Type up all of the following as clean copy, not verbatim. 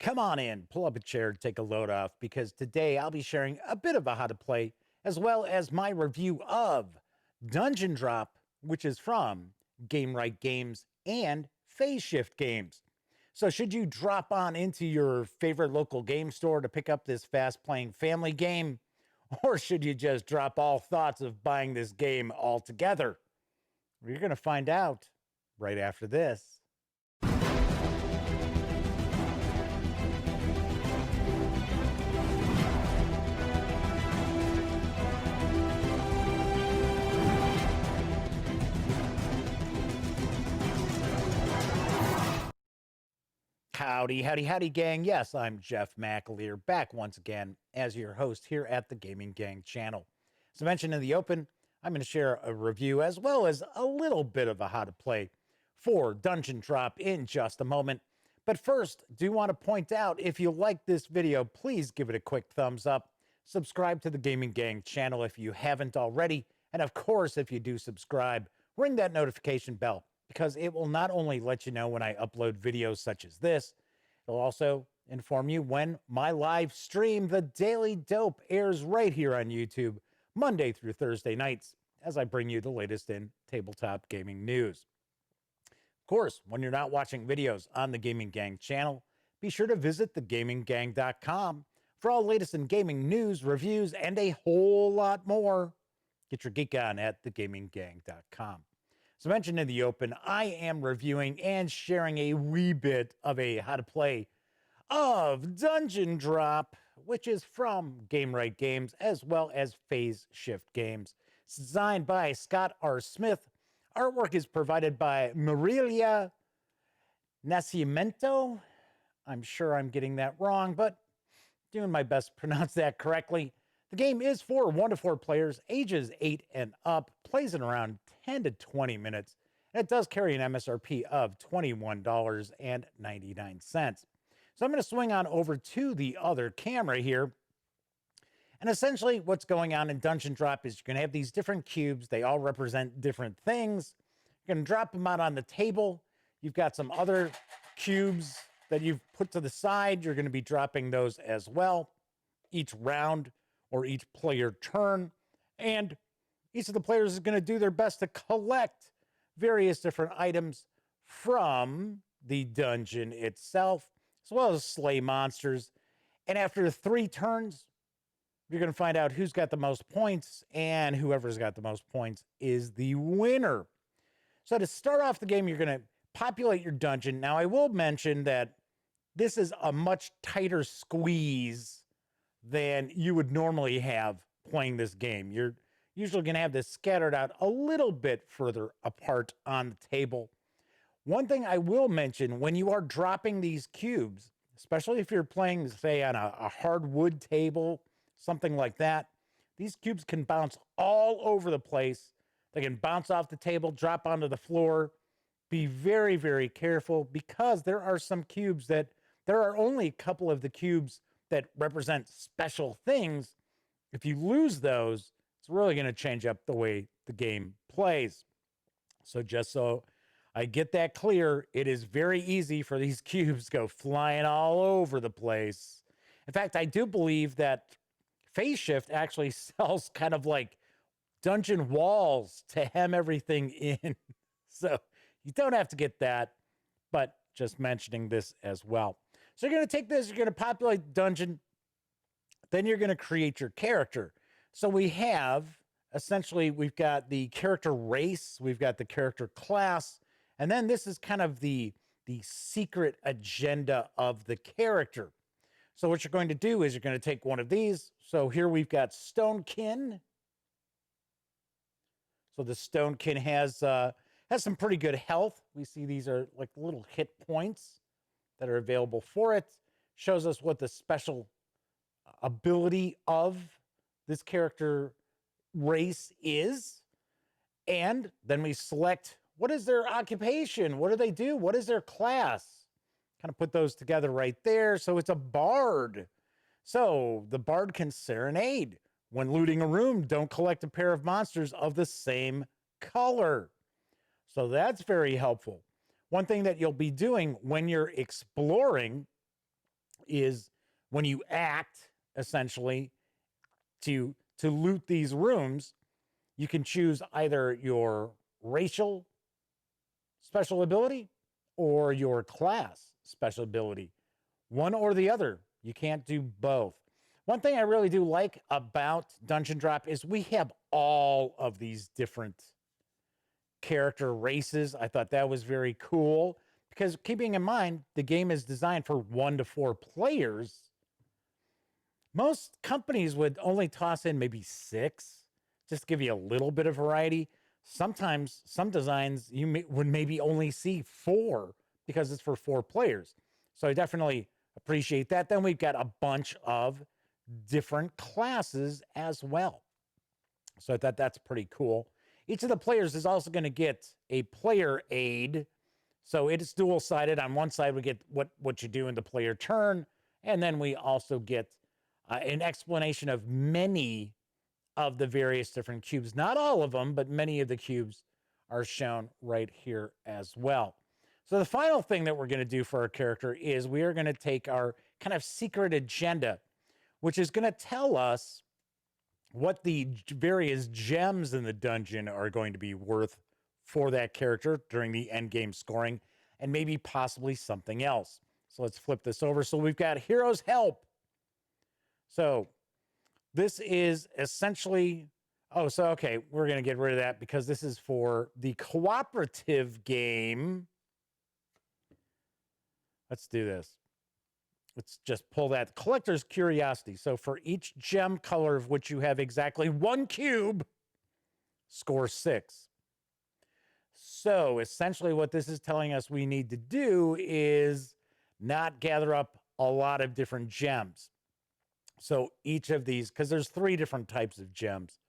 Come on in, pull up a chair, take a load off, because today I'll be sharing a bit of a how to play, as well as my review of Dungeon Drop, which is from Gamewright Games and Phase Shift Games. So, should you drop on into your favorite local game store to pick up this fast playing family game, or should you just drop all thoughts of buying this game altogether? You're going to find out right after this. Howdy, howdy, howdy, gang. Yes, I'm Jeff McAleer, back once again as your host here at the Gaming Gang channel. As I mentioned in the open, I'm going to share a review as well as a little bit of a how to play for Dungeon Drop in just a moment. But first, do want to point out, if you like this video, please give it a quick thumbs up. Subscribe to the Gaming Gang channel if you haven't already. And of course, if you do subscribe, ring that notification bell, because it will not only let you know when I upload videos such as this, it'll also inform you when my live stream, The Daily Dope, airs right here on YouTube, Monday through Thursday nights, as I bring you the latest in tabletop gaming news. Of course, when you're not watching videos on the Gaming Gang channel, be sure to visit thegaminggang.com for all the latest in gaming news, reviews, and a whole lot more. Get your geek on at thegaminggang.com. As I mentioned in the open, I am reviewing and sharing a wee bit of a how to play of Dungeon Drop, which is from Gamewright Games as well as Phase Shift Games. It's designed by Scott R. Smith. Artwork is provided by Marilia Nascimento. I'm sure I'm getting that wrong, but doing my best to pronounce that correctly. The game is for 1 to 4 players, ages 8 and up, plays in around 10 to 20 minutes, and it does carry an MSRP of $21.99. So I'm going to swing on over to the other camera here. And essentially what's going on in Dungeon Drop is you're going to have these different cubes. They all represent different things. You're going to drop them out on the table. You've got some other cubes that you've put to the side. You're going to be dropping those as well each round or each player turn. And each of the players is going to do their best to collect various different items from the dungeon itself, as well as slay monsters. And after 3 turns, you're going to find out who's got the most points, and whoever's got the most points is the winner. So to start off the game, you're going to populate your dungeon. Now, I will mention that this is a much tighter squeeze than you would normally have playing this game. You're usually going to have this scattered out a little bit further apart on the table. One thing I will mention, when you are dropping these cubes, especially if you're playing, say, on a hardwood table, something like that, these cubes can bounce all over the place. They can bounce off the table, drop onto the floor. Be very, very careful, because there are some cubes that there are only a couple of the cubes that represent special things. If you lose those, it's really going to change up the way the game plays. So just so I get that clear, it is very easy for these cubes to go flying all over the place. In fact, I do believe that Phase Shift actually sells kind of like dungeon walls to hem everything in. So you don't have to get that, but just mentioning this as well. So you're going to take this, you're going to populate the dungeon, then you're going to create your character. So we have, essentially, we've got the character race, we've got the character class, and then this is kind of the secret agenda of the character. So what you're going to do is you're going to take one of these. So here we've got Stonekin. So the Stonekin has some pretty good health. We see these are like little hit points that are available for it. Shows us what the special ability of this character race is. And then we select, what is their occupation? What do they do? What is their class? Kind of put those together right there. So it's a bard. So the bard can serenade. When looting a room, don't collect a pair of monsters of the same color. So that's very helpful. One thing that you'll be doing when you're exploring is when you act, essentially, to loot these rooms, you can choose either your racial special ability or your class special ability. One or the other. You can't do both. One thing I really do like about Dungeon Drop is we have all of these different character races. I thought that was very cool because keeping in mind the game is designed for 1 to 4 players. Most companies would only toss in maybe 6, just to give you a little bit of variety. Sometimes some designs you would maybe only see 4 because it's for 4 players. So I definitely appreciate that. Then we've got a bunch of different classes as well. So I thought that's pretty cool. Each of the players is also going to get a player aid. So it's dual-sided. On one side, we get what you do in the player turn. And then we also get an explanation of many of the various different cubes. Not all of them, but many of the cubes are shown right here as well. So the final thing that we're going to do for our character is we are going to take our kind of secret agenda, which is going to tell us what the various gems in the dungeon are going to be worth for that character during the end game scoring, and maybe possibly something else. So let's flip this over. So we've got Hero's Help. So this is essentially, okay, we're going to get rid of that because this is for the cooperative game. Let's do this. Let's just pull that. Collector's Curiosity. So for each gem color of which you have exactly 1 cube, score 6. So essentially what this is telling us we need to do is not gather up a lot of different gems. So each of these, because there's 3 different types of gems.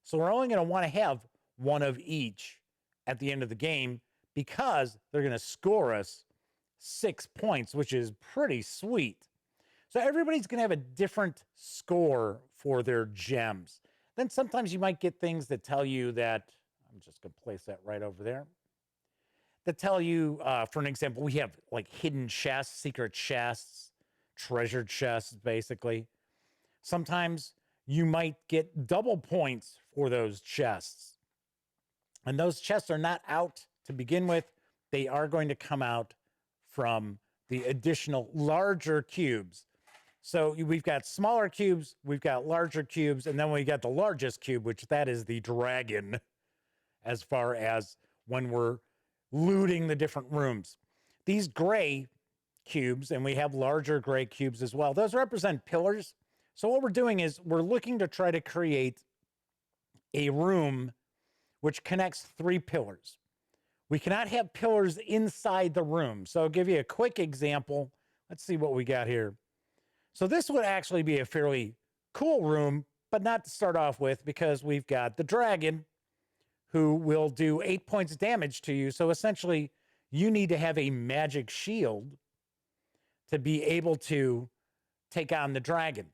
So we're only going to want to have 1 of each at the end of the game because they're going to score us 6 points, which is pretty sweet. So everybody's going to have a different score for their gems. Then sometimes you might get things that tell you that, I'm just going to place that right over there, that tell you, for an example, we have like hidden chests, secret chests, treasure chests, basically. Sometimes you might get double points for those chests. And those chests are not out to begin with. They are going to come out from the additional larger cubes. So we've got smaller cubes, we've got larger cubes, and then we got the largest cube, which that is the dragon, as far as when we're looting the different rooms. These gray cubes, and we have larger gray cubes as well, those represent pillars. So what we're doing is we're looking to try to create a room which connects 3 pillars. We cannot have pillars inside the room. So I'll give you a quick example. Let's see what we got here. So this would actually be a fairly cool room, but not to start off with because we've got the dragon who will do 8 points of damage to you. So essentially, you need to have a magic shield to be able to take on the dragon.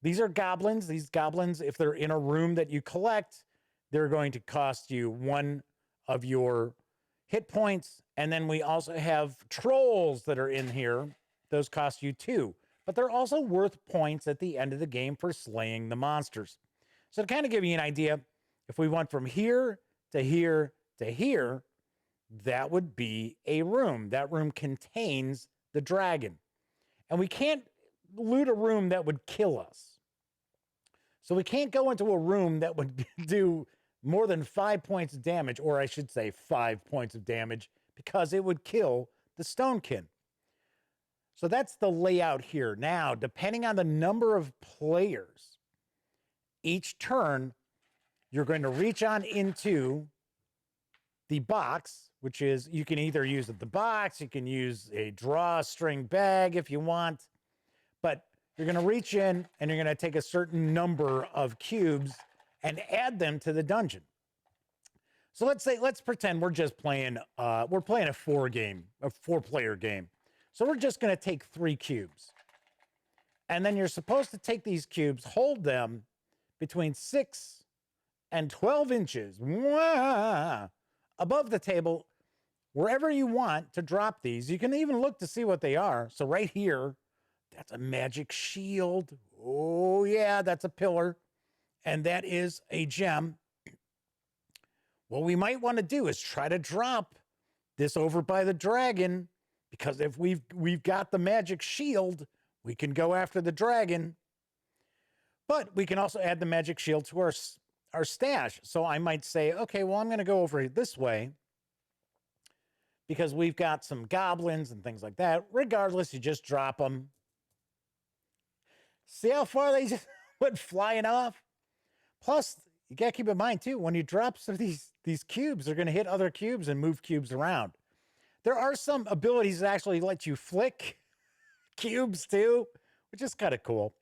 These are goblins. These goblins, if they're in a room that you collect, they're going to cost you 1 of your hit points. And then we also have trolls that are in here. Those cost you 2. But they're also worth points at the end of the game for slaying the monsters. So to kind of give you an idea, if we went from here to here to here, that would be a room. That room contains the dragon. And we can't loot a room that would kill us. So we can't go into a room that would do more than 5 points of damage, or I should say 5 points of damage, because it would kill the Stonekin. So that's the layout here. Now, depending on the number of players, each turn, you're going to reach on into the box, which is, you can either use the box, you can use a drawstring bag if you want, but you're going to reach in and you're going to take a certain number of cubes and add them to the dungeon. So let's pretend we're just playing, we're playing a 4-player game. So we're just going to take 3 cubes. And then you're supposed to take these cubes, hold them between 6 and 12 inches above the table, wherever you want to drop these. You can even look to see what they are. So right here, That's a magic shield. Oh, yeah, that's a pillar. And that is a gem. What we might want to do is try to drop this over by the dragon, because if we've got the magic shield, we can go after the dragon. But we can also add the magic shield to our stash. So I might say, okay, well, I'm going to go over this way because we've got some goblins and things like that. Regardless, you just drop them. See how far they just went flying off? Plus, you got to keep in mind, too, when you drop some of these cubes, they're going to hit other cubes and move cubes around. There are some abilities that actually let you flick cubes, too, which is kind of cool.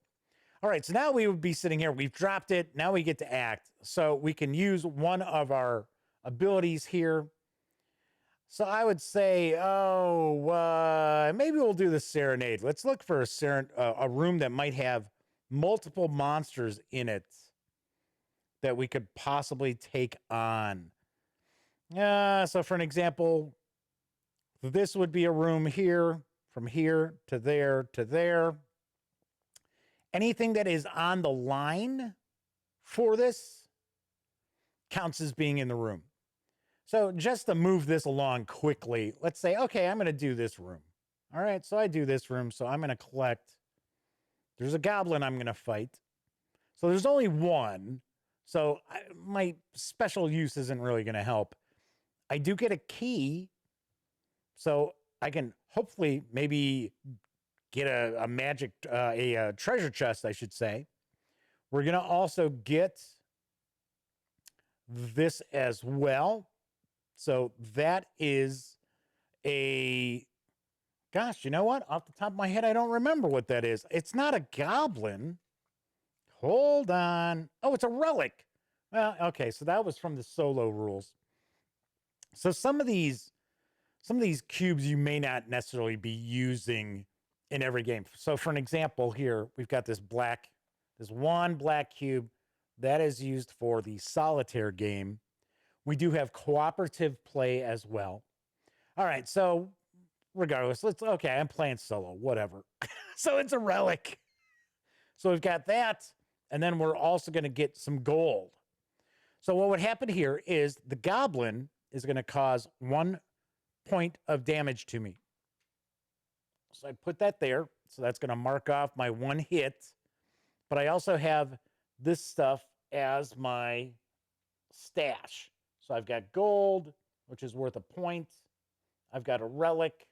All right, so now we would be sitting here. We've dropped it. Now we get to act. So we can use one of our abilities here. So I would say, maybe we'll do the Serenade. Let's look for a room that might have multiple monsters in it that we could possibly take on. So for an example, this would be a room here, from here to there to there. Anything that is on the line for this counts as being in the room. So just to move this along quickly, let's say, okay, I'm going to do this room. All right, so I do this room, so I'm going to collect. There's a goblin I'm going to fight. So there's only one. So my special use isn't really going to help. I do get a key, so I can hopefully maybe get a magic, a treasure chest, I should say. We're going to also get this as well. So that is gosh, you know what? Off the top of my head, I don't remember what that is. It's not a goblin. Hold on. Oh, it's a relic. Well, okay, so that was from the solo rules. So some of these cubes you may not necessarily be using in every game. So for an example here, we've got this one black cube that is used for the solitaire game. We do have cooperative play as well. All right, so regardless, okay, I'm playing solo, whatever. So it's a relic. So we've got that, and then we're also going to get some gold. So what would happen here is the goblin is going to cause 1 point of damage to me. So I put that there. So that's going to mark off my 1 hit. But I also have this stuff as my stash. So I've got gold, which is worth 1 point. I've got a relic.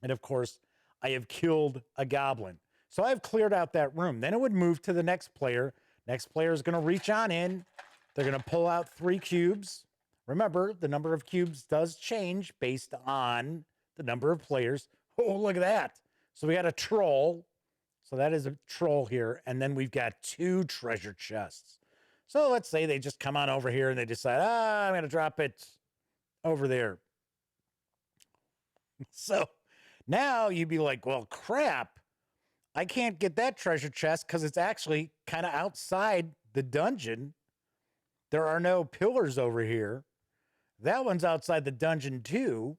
And of course, I have killed a goblin. So I've cleared out that room. Then it would move to the next player. Next player is going to reach on in. They're going to pull out 3 cubes. Remember, the number of cubes does change based on the number of players. Oh, look at that. So we got a troll. So that is a troll here. And then we've got 2 treasure chests. So let's say they just come on over here and they decide, I'm going to drop it over there. So now you'd be like, well, crap. I can't get that treasure chest because it's actually kind of outside the dungeon. There are no pillars over here. That one's outside the dungeon too.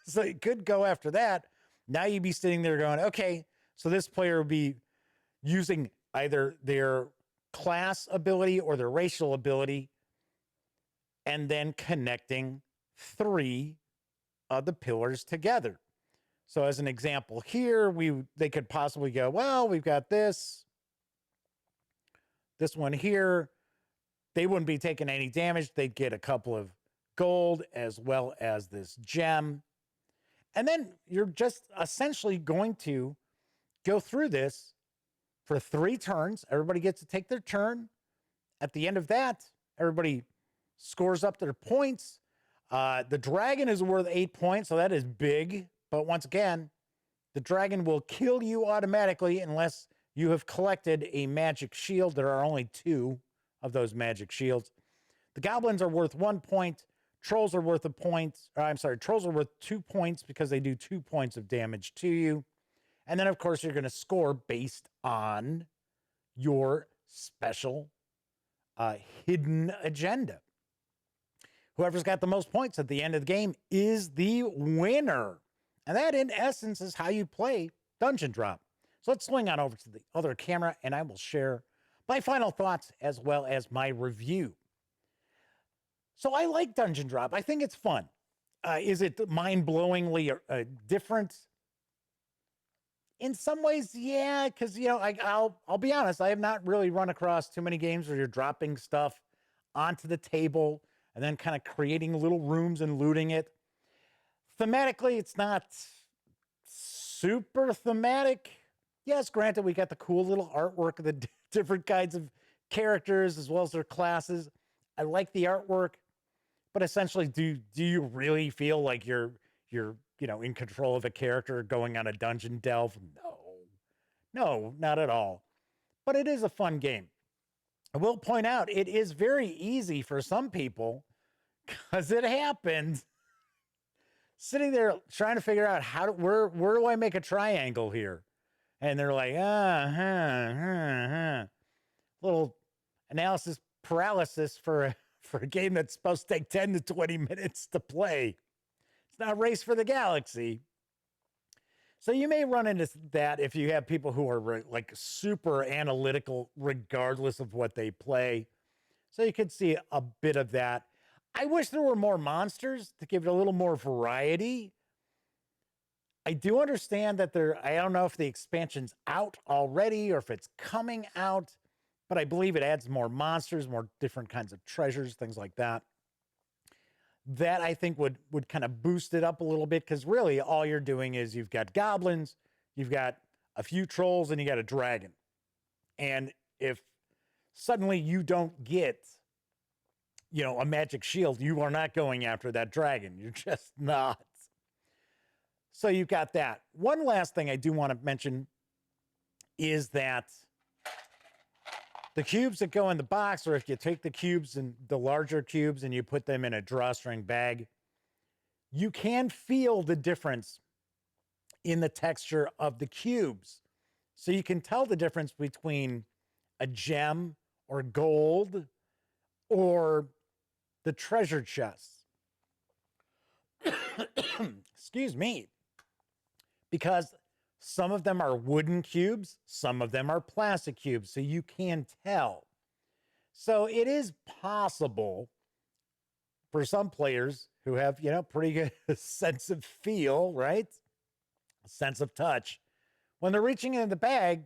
So you could go after that. Now you'd be sitting there going, okay, so this player would be using either their class ability or their racial ability and then connecting 3 of the pillars together. So as an example here, they could possibly go, well, we've got this one here. They wouldn't be taking any damage. They'd get a couple of gold as well as this gem. And then you're just essentially going to go through this for 3 turns. Everybody gets to take their turn. At the end of that, everybody scores up their points. The dragon is worth 8 points, so that is big. But once again, the dragon will kill you automatically unless you have collected a magic shield. There are only 2 of those magic shields. The goblins are worth 1 point. Trolls are worth 1 point. Trolls are worth 2 points because they do 2 points of damage to you. And then, of course, you're going to score based on your special hidden agenda. Whoever's got the most points at the end of the game is the winner. And that, in essence, is how you play Dungeon Drop. So let's swing on over to the other camera and I will share my final thoughts as well as my review. So I like Dungeon Drop. I think it's fun. Is it mind-blowingly different? In some ways, yeah, because I'll be honest, I have not really run across too many games where you're dropping stuff onto the table and then kind of creating little rooms and looting it. Thematically, it's not super thematic. Yes, granted, we got the cool little artwork of the different kinds of characters as well as their classes. I like the artwork, but essentially, do you really feel like you're in control of a character going on a dungeon delve? No, not at all. But it is a fun game. I will point out it is very easy for some people because it happened. Sitting there trying to figure out where do I make a triangle here? And they're like, little analysis paralysis for a game that's supposed to take 10 to 20 minutes to play. It's not a race for the galaxy. So you may run into that if you have people who are like super analytical regardless of what they play. So you could see a bit of that. I wish there were more monsters to give it a little more variety. I do understand that I don't know if the expansion's out already or if it's coming out, but I believe it adds more monsters, more different kinds of treasures, things like that. That I think would kind of boost it up a little bit, because really all you're doing is you've got goblins, you've got a few trolls, and you got a dragon. And if suddenly you don't get, a magic shield, you are not going after that dragon. You're just not. So you've got that. One last thing I do want to mention is that the cubes that go in the box, or if you take the cubes and the larger cubes and you put them in a drawstring bag, you can feel the difference in the texture of the cubes. So you can tell the difference between a gem or gold or the treasure chests. Excuse me. Because some of them are wooden cubes, some of them are plastic cubes, so you can tell. So it is possible for some players who have, pretty good sense of feel, right? A sense of touch. When they're reaching into the bag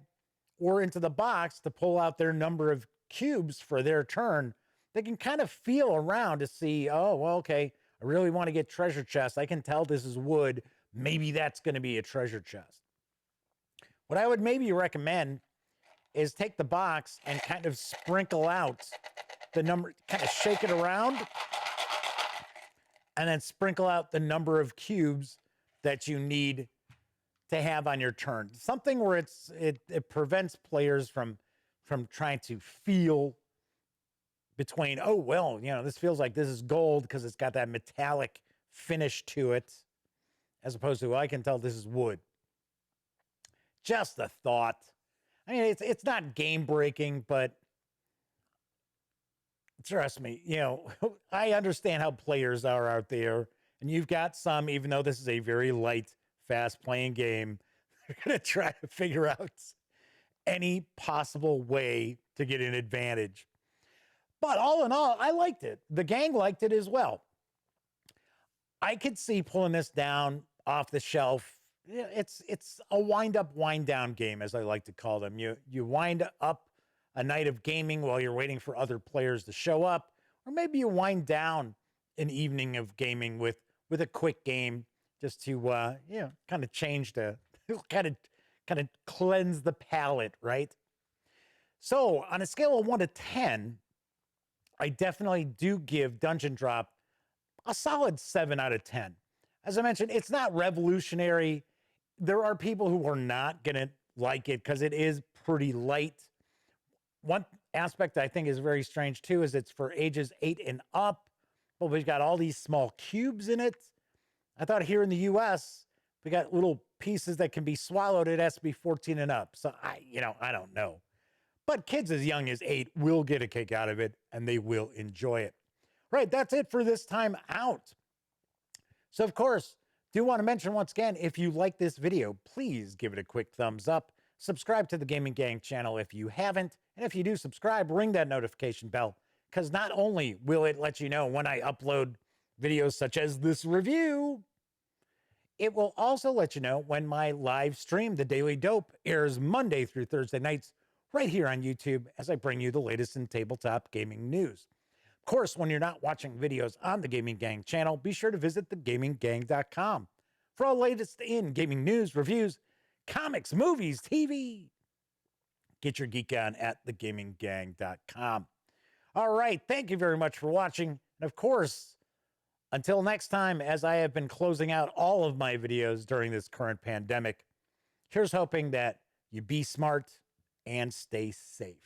or into the box to pull out their number of cubes for their turn, they can kind of feel around to see, oh, well, okay, I really want to get treasure chests. I can tell this is wood. Maybe that's going to be a treasure chest. What I would maybe recommend is take the box and kind of sprinkle out the number, kind of shake it around, and then sprinkle out the number of cubes that you need to have on your turn. Something where it prevents players from trying to feel between, oh, well, this feels like this is gold because it's got that metallic finish to it, as opposed to, I can tell this is wood. Just a thought. I mean, it's not game breaking, but trust me, I understand how players are out there, and you've got some, even though this is a very light, fast playing game, they're going to try to figure out any possible way to get an advantage. But all in all, I liked it. The gang liked it as well. I could see pulling this down off the shelf. It's a wind up, wind down game, as I like to call them. You wind up a night of gaming while you're waiting for other players to show up, or maybe you wind down an evening of gaming with a quick game just to kind of change the kind of cleanse the palate, right? So on a scale of 1 to 10, I definitely do give Dungeon Drop a solid 7 out of 10. As I mentioned, it's not revolutionary. There are people who are not going to like it because it is pretty light. One aspect I think is very strange too is it's for ages 8 and up, but we've got all these small cubes in it. I thought here in the US, we got little pieces that can be swallowed. It has to be 14 and up. So I don't know. But kids as young as 8 will get a kick out of it and they will enjoy it. Right, that's it for this time out. So, of course, do want to mention once again, if you like this video, please give it a quick thumbs up. Subscribe to the Gaming Gang channel if you haven't. And if you do subscribe, ring that notification bell, because not only will it let you know when I upload videos such as this review, it will also let you know when my live stream, The Daily Dope, airs Monday through Thursday nights right here on YouTube as I bring you the latest in tabletop gaming news. Of course, when you're not watching videos on the Gaming Gang channel, be sure to visit thegaminggang.com for all the latest in gaming news, reviews, comics, movies, TV. Get your geek on at thegaminggang.com. All right, thank you very much for watching. And of course, until next time, as I have been closing out all of my videos during this current pandemic, here's hoping that you be smart and stay safe.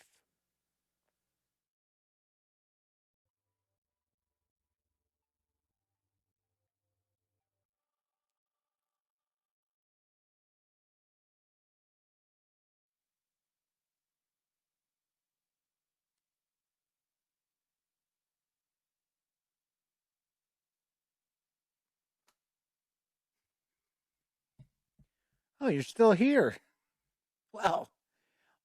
Oh, you're still here. Well,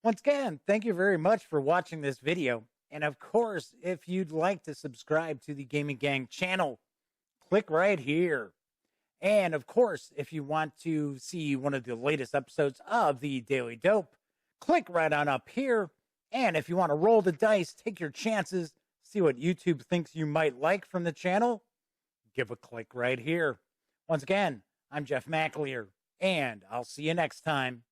once again, thank you very much for watching this video. And of course, if you'd like to subscribe to the Gaming Gang channel, click right here. And of course, if you want to see one of the latest episodes of the Daily Dope, click right on up here. And if you want to roll the dice, take your chances, see what YouTube thinks you might like from the channel, give a click right here. Once again, I'm Jeff McAleer, and I'll see you next time.